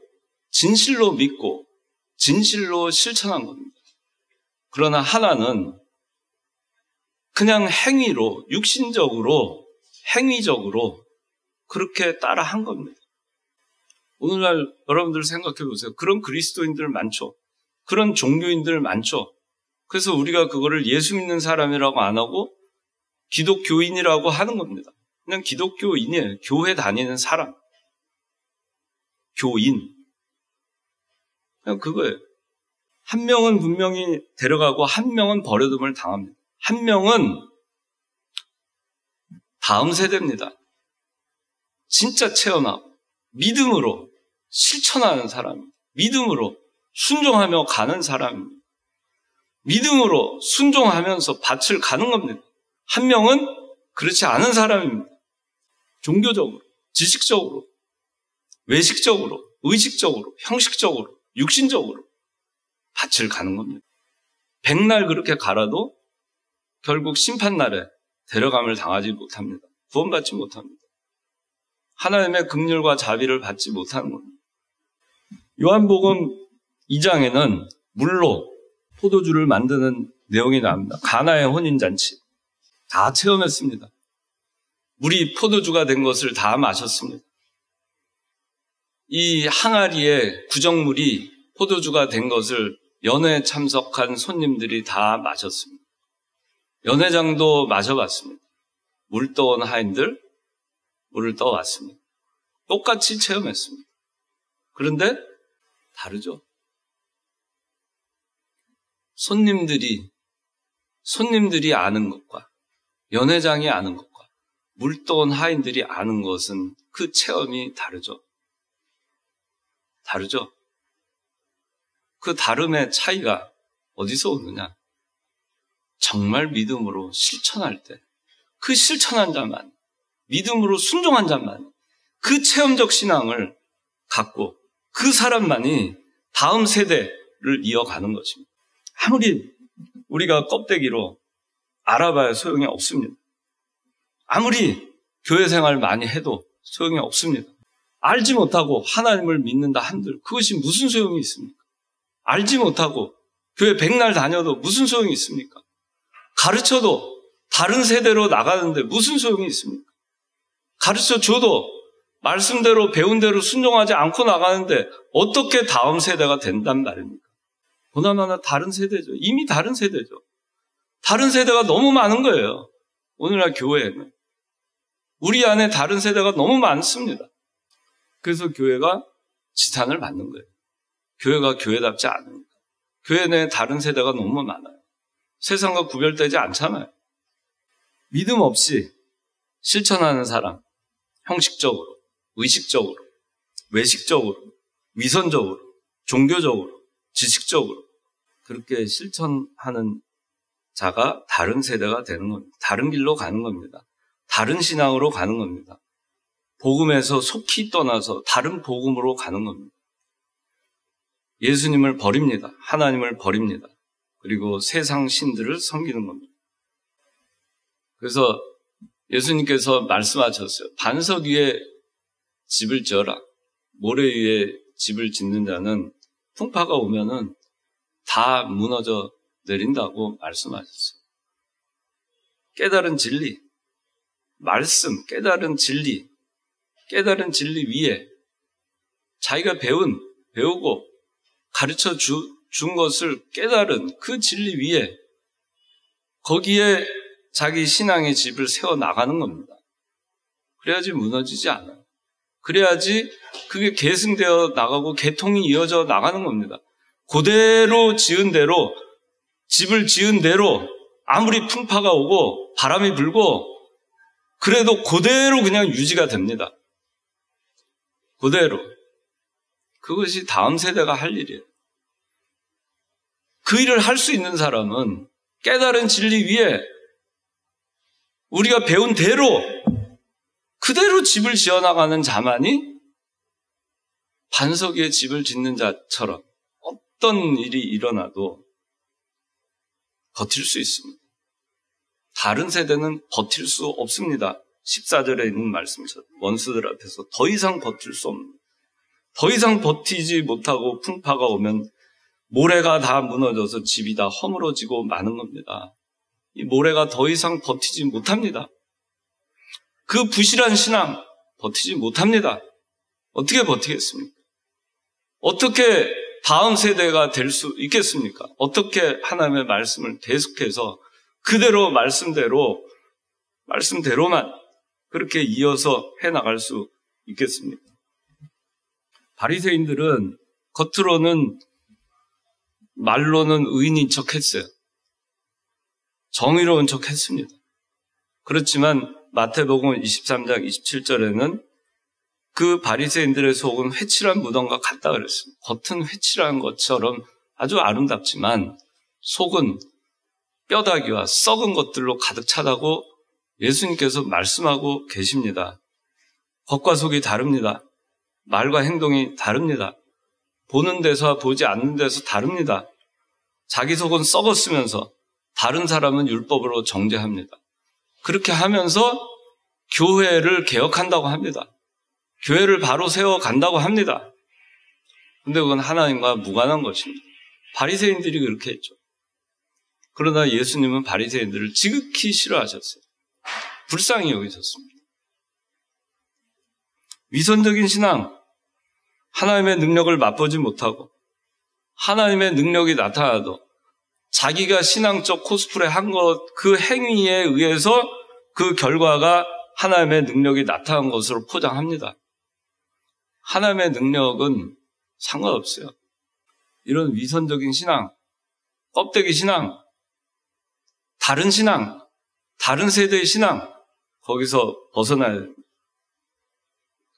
진실로 믿고, 진실로 실천한 겁니다. 그러나 하나는 그냥 행위로, 육신적으로, 행위적으로 그렇게 따라 한 겁니다. 오늘날 여러분들 생각해 보세요. 그런 그리스도인들 많죠. 그런 종교인들 많죠. 그래서 우리가 그거를 예수 믿는 사람이라고 안 하고 기독교인이라고 하는 겁니다. 그냥 기독교인이에요. 교회 다니는 사람. 교인. 그냥 그거예요. 한 명은 분명히 데려가고 한 명은 버려둠을 당합니다. 한 명은 다음 세대입니다. 진짜 체험하고 믿음으로 실천하는 사람입니다. 믿음으로 순종하며 가는 사람입니다. 믿음으로 순종하면서 밭을 가는 겁니다. 한 명은 그렇지 않은 사람입니다. 종교적으로, 지식적으로, 외식적으로, 의식적으로, 형식적으로, 육신적으로 밭을 가는 겁니다. 백날 그렇게 갈아도 결국 심판날에 데려감을 당하지 못합니다. 구원받지 못합니다. 하나님의 긍휼과 자비를 받지 못하는 겁니다. 요한복음 2장에는 물로 포도주를 만드는 내용이 나옵니다. 가나의 혼인잔치. 다 체험했습니다. 물이 포도주가 된 것을 다 마셨습니다. 이 항아리에 구정물이 포도주가 된 것을 연회에 참석한 손님들이 다 마셨습니다. 연회장도 마셔봤습니다. 물 떠온 하인들, 물을 떠왔습니다. 똑같이 체험했습니다. 그런데 다르죠. 손님들이 아는 것과 연회장이 아는 것과 물 떠온 하인들이 아는 것은 그 체험이 다르죠. 다르죠. 그 다름의 차이가 어디서 오느냐? 정말 믿음으로 실천할 때, 그 실천한 자만, 믿음으로 순종한 자만, 그 체험적 신앙을 갖고 그 사람만이 다음 세대를 이어가는 것입니다. 아무리 우리가 껍데기로 알아봐야 소용이 없습니다. 아무리 교회 생활 많이 해도 소용이 없습니다. 알지 못하고 하나님을 믿는다 한들 그것이 무슨 소용이 있습니까? 알지 못하고 교회 백날 다녀도 무슨 소용이 있습니까? 가르쳐도 다른 세대로 나가는데 무슨 소용이 있습니까? 가르쳐 줘도 말씀대로 배운 대로 순종하지 않고 나가는데 어떻게 다음 세대가 된단 말입니까? 보나마나 다른 세대죠. 이미 다른 세대죠. 다른 세대가 너무 많은 거예요. 오늘날 교회에는. 우리 안에 다른 세대가 너무 많습니다. 그래서 교회가 지탄을 받는 거예요. 교회가 교회답지 않으니까. 교회 내에 다른 세대가 너무 많아요. 세상과 구별되지 않잖아요. 믿음 없이 실천하는 사람, 형식적으로, 의식적으로, 외식적으로, 위선적으로, 종교적으로, 지식적으로 그렇게 실천하는 자가 다른 세대가 되는 겁니다. 다른 길로 가는 겁니다. 다른 신앙으로 가는 겁니다. 복음에서 속히 떠나서 다른 복음으로 가는 겁니다. 예수님을 버립니다. 하나님을 버립니다. 그리고 세상 신들을 섬기는 겁니다. 그래서 예수님께서 말씀하셨어요. 반석 위에 집을 지어라. 모래 위에 집을 짓는 자는 풍파가 오면은 다 무너져 내린다고 말씀하셨어요. 깨달은 진리, 말씀, 깨달은 진리 위에 자기가 배우고 가르쳐 준 것을 깨달은 그 진리 위에 거기에 자기 신앙의 집을 세워 나가는 겁니다. 그래야지 무너지지 않아요. 그래야지 그게 계승되어 나가고 개통이 이어져 나가는 겁니다. 그대로 지은 대로, 집을 지은 대로 아무리 풍파가 오고 바람이 불고 그래도 그대로 그냥 유지가 됩니다. 그대로. 그것이 다음 세대가 할 일이에요. 그 일을 할 수 있는 사람은 깨달은 진리 위에 우리가 배운 대로 그대로 집을 지어나가는 자만이 반석 위에 집을 짓는 자처럼 어떤 일이 일어나도 버틸 수 있습니다. 다른 세대는 버틸 수 없습니다. 14절에 있는 말씀처럼 원수들 앞에서 더 이상 버틸 수 없는, 더 이상 버티지 못하고 풍파가 오면 모래가 다 무너져서 집이 다 허물어지고 마는 겁니다. 이 모래가 더 이상 버티지 못합니다. 그 부실한 신앙 버티지 못합니다. 어떻게 버티겠습니까? 어떻게 다음 세대가 될 수 있겠습니까? 어떻게 하나님의 말씀을 계속해서 그대로 말씀대로만 그렇게 이어서 해나갈 수 있겠습니까? 바리새인들은 겉으로는 말로는 의인인 척 했어요. 정의로운 척 했습니다. 그렇지만 마태복음 23장 27절에는 그 바리새인들의 속은 회칠한 무덤과 같다 그랬습니다. 겉은 회칠한 것처럼 아주 아름답지만 속은 뼈다귀와 썩은 것들로 가득 차다고 예수님께서 말씀하고 계십니다. 겉과 속이 다릅니다. 말과 행동이 다릅니다. 보는 데서와 보지 않는 데서 다릅니다. 자기 속은 썩었으면서 다른 사람은 율법으로 정죄합니다. 그렇게 하면서 교회를 개혁한다고 합니다. 교회를 바로 세워간다고 합니다. 근데 그건 하나님과 무관한 것입니다. 바리새인들이 그렇게 했죠. 그러나 예수님은 바리새인들을 지극히 싫어하셨어요. 불쌍히 여기셨습니다. 위선적인 신앙, 하나님의 능력을 맛보지 못하고 하나님의 능력이 나타나도 자기가 신앙적 코스프레 한 것, 그 행위에 의해서 그 결과가 하나님의 능력이 나타난 것으로 포장합니다. 하나님의 능력은 상관없어요. 이런 위선적인 신앙, 껍데기 신앙, 다른 신앙, 다른 세대의 신앙, 거기서 벗어나야 됩니다.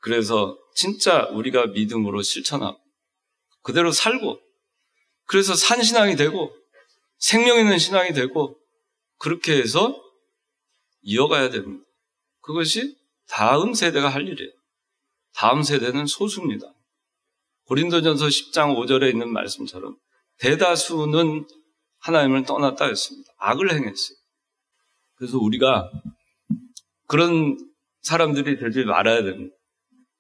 그래서 진짜 우리가 믿음으로 실천하고 그대로 살고 그래서 산신앙이 되고 생명 있는 신앙이 되고 그렇게 해서 이어가야 됩니다. 그것이 다음 세대가 할 일이에요. 다음 세대는 소수입니다. 고린도전서 10장 5절에 있는 말씀처럼 대다수는 하나님을 떠났다 했습니다. 악을 행했어요. 그래서 우리가 그런 사람들이 되지 말아야 됩니다.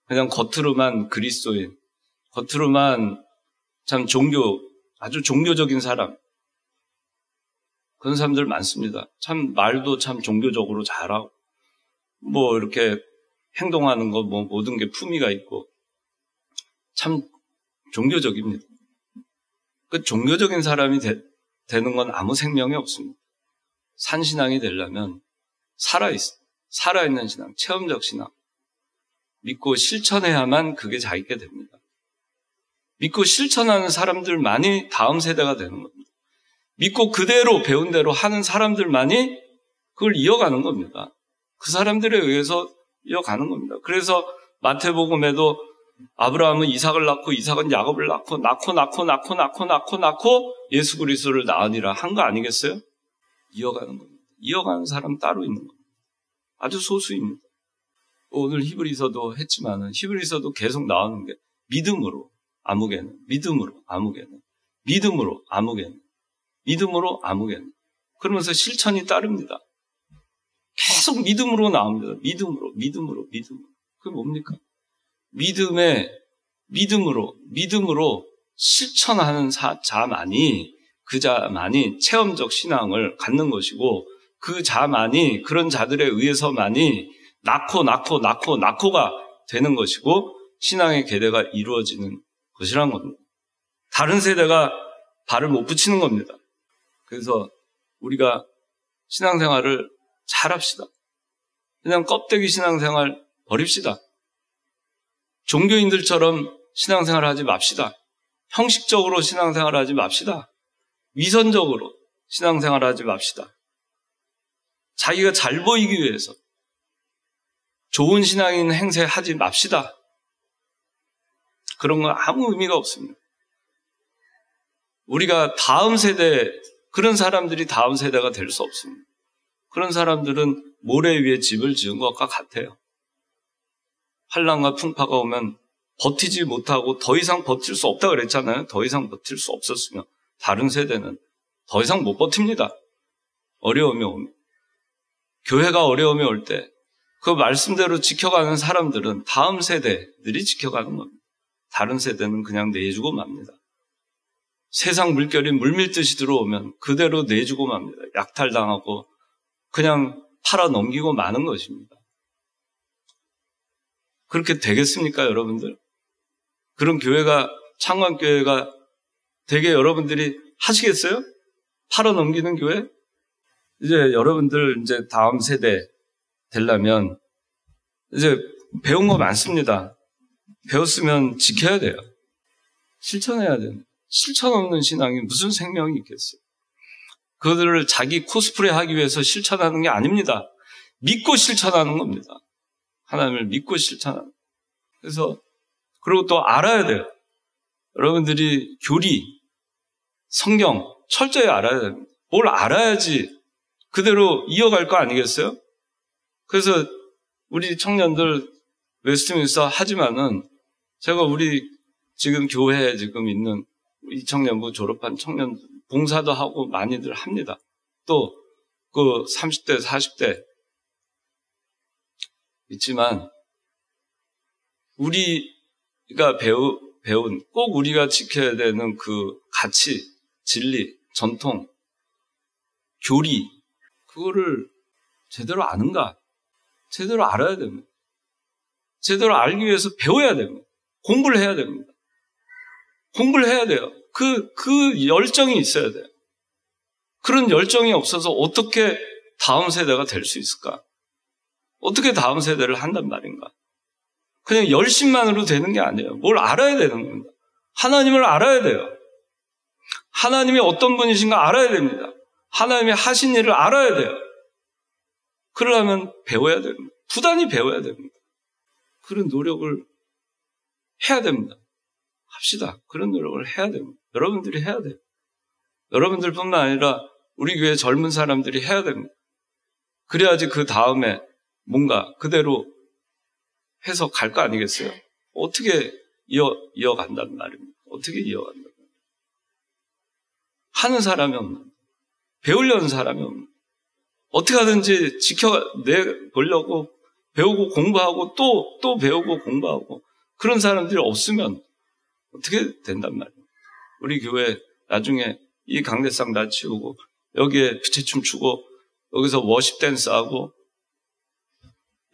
그냥 겉으로만 그리스도인, 겉으로만 참 아주 종교적인 사람, 그런 사람들 많습니다. 참 말도 참 종교적으로 잘하고 뭐 이렇게 행동하는 거 뭐 모든 게 품위가 있고 참 종교적입니다. 그 종교적인 사람이 되는 건 아무 생명이 없습니다. 산신앙이 되려면 살아있는 신앙, 체험적 신앙, 믿고 실천해야만 그게 자기게 됩니다. 믿고 실천하는 사람들만이 다음 세대가 되는 겁니다. 믿고 그대로 배운 대로 하는 사람들만이 그걸 이어가는 겁니다. 그 사람들에 의해서 이어가는 겁니다. 그래서 마태복음에도 아브라함은 이삭을 낳고 이삭은 야곱을 낳고 예수 그리스도를 낳으니라 한 거 아니겠어요? 이어가는 겁니다. 이어가는 사람 따로 있는 겁니다. 아주 소수입니다. 오늘 히브리서도 했지만은 히브리서도 계속 나오는 게 믿음으로 아무개는, 믿음으로 아무개는, 믿음으로 아무개는, 믿음으로 아무개는. 그러면서 실천이 따릅니다. 계속 믿음으로 나옵니다. 믿음으로. 그게 뭡니까? 믿음으로 실천하는 자만이 체험적 신앙을 갖는 것이고 그 자만이 그런 자들에 의해서만이 낳고가 되는 것이고 신앙의 계대가 이루어지는 것이란 겁니다. 다른 세대가 발을 못 붙이는 겁니다. 그래서 우리가 신앙생활을 잘합시다. 그냥 껍데기 신앙생활 버립시다. 종교인들처럼 신앙생활을 하지 맙시다. 형식적으로 신앙생활을 하지 맙시다. 위선적으로 신앙생활을 하지 맙시다. 자기가 잘 보이기 위해서 좋은 신앙인 행세하지 맙시다. 그런 건 아무 의미가 없습니다. 우리가 다음 세대, 그런 사람들이 다음 세대가 될 수 없습니다. 그런 사람들은 모래 위에 집을 지은 것과 같아요. 환난과 풍파가 오면 버티지 못하고 더 이상 버틸 수 없다 그랬잖아요. 더 이상 버틸 수 없었으면 다른 세대는 더 이상 못 버팁니다. 어려움이 오면. 교회가 어려움이 올 때 그 말씀대로 지켜가는 사람들은 다음 세대들이 지켜가는 겁니다. 다른 세대는 그냥 내주고 맙니다. 세상 물결이 물밀듯이 들어오면 그대로 내주고 맙니다. 약탈당하고 그냥 팔아 넘기고 마는 것입니다. 그렇게 되겠습니까, 여러분들? 그런 교회가, 창관교회가 되게 여러분들이 하시겠어요? 팔아 넘기는 교회? 이제 여러분들 이제 다음 세대 되려면 이제 배운 거 많습니다. 배웠으면 지켜야 돼요. 실천해야 돼요. 실천 없는 신앙이 무슨 생명이 있겠어요? 그들을 자기 코스프레 하기 위해서 실천하는 게 아닙니다. 믿고 실천하는 겁니다. 하나님을 믿고 실천하는. 그래서 그리고 또 알아야 돼요. 여러분들이 교리, 성경 철저히 알아야 됩니다. 뭘 알아야지 그대로 이어갈 거 아니겠어요? 그래서 우리 청년들 웨스트민스터 하지만은 제가 우리 지금 교회에 지금 있는 이 청년부 졸업한 청년 봉사도 하고 많이들 합니다. 또 그 30대, 40대 있지만 우리가 배운 꼭 우리가 지켜야 되는 그 가치, 진리, 전통, 교리 그거를 제대로 아는가? 제대로 알아야 됩니다. 제대로 알기 위해서 배워야 됩니다. 공부를 해야 됩니다. 공부를 해야 돼요. 그 열정이 있어야 돼요. 그런 열정이 없어서 어떻게 다음 세대가 될 수 있을까? 어떻게 다음 세대를 한단 말인가? 그냥 열심만으로 되는 게 아니에요. 뭘 알아야 되는 겁니다. 하나님을 알아야 돼요. 하나님이 어떤 분이신가 알아야 됩니다. 하나님이 하신 일을 알아야 돼요. 그러려면 배워야 됩니다. 부단히 배워야 됩니다. 그런 노력을 해야 됩니다. 합시다. 그런 노력을 해야 됩니다. 여러분들이 해야 돼요. 여러분들뿐만 아니라 우리 교회 젊은 사람들이 해야 됩니다. 그래야지 그 다음에 뭔가 그대로 해서 갈 거 아니겠어요? 어떻게 이어간단 말입니다. 어떻게 이어간단 말입니다. 하는 사람이 없는, 배우려는 사람이 없는, 어떻게 하든지 지켜내보려고 배우고 공부하고 또 배우고 공부하고 그런 사람들이 없으면 어떻게 된단 말이에요. 우리 교회 나중에 이 강대상 다 치우고 여기에 부채춤 추고 여기서 워십 댄스하고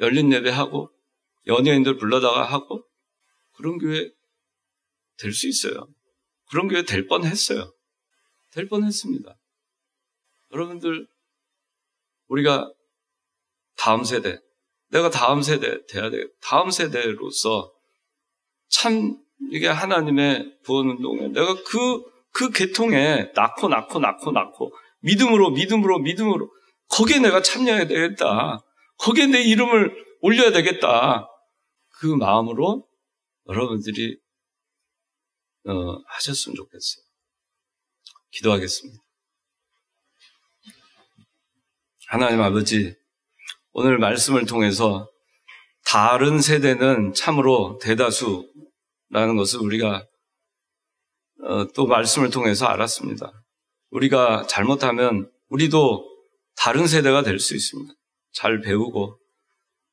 열린 예배하고 연예인들 불러다가 하고 그런 교회 될 수 있어요. 그런 교회 될 뻔했어요. 될 뻔했습니다. 여러분들, 우리가 다음 세대, 내가 다음 세대 돼야 돼. 다음 세대로서 참 이게 하나님의 구원운동에 내가 그 계통에 낳고 믿음으로 거기에 내가 참여해야 되겠다. 거기에 내 이름을 올려야 되겠다. 그 마음으로 여러분들이 하셨으면 좋겠어요. 기도하겠습니다. 하나님 아버지, 오늘 말씀을 통해서 다른 세대는 참으로 대다수라는 것을 우리가 또 말씀을 통해서 알았습니다. 우리가 잘못하면 우리도 다른 세대가 될 수 있습니다. 잘 배우고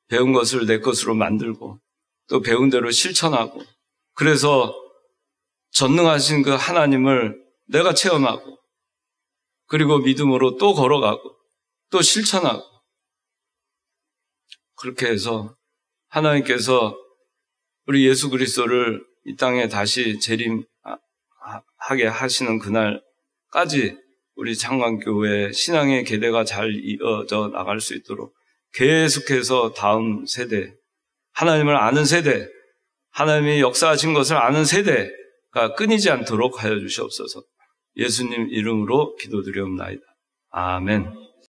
배운 것을 내 것으로 만들고 또 배운 대로 실천하고 그래서 전능하신 그 하나님을 내가 체험하고 그리고 믿음으로 또 걸어가고 또 실천하고 그렇게 해서 하나님께서 우리 예수 그리스도를 이 땅에 다시 재림하게 하시는 그날까지 우리 창광교회 신앙의 계대가 잘 이어져 나갈 수 있도록 계속해서 다음 세대, 하나님을 아는 세대, 하나님이 역사하신 것을 아는 세대가 끊이지 않도록 하여 주시옵소서. 예수님 이름으로 기도드리옵나이다. 아멘.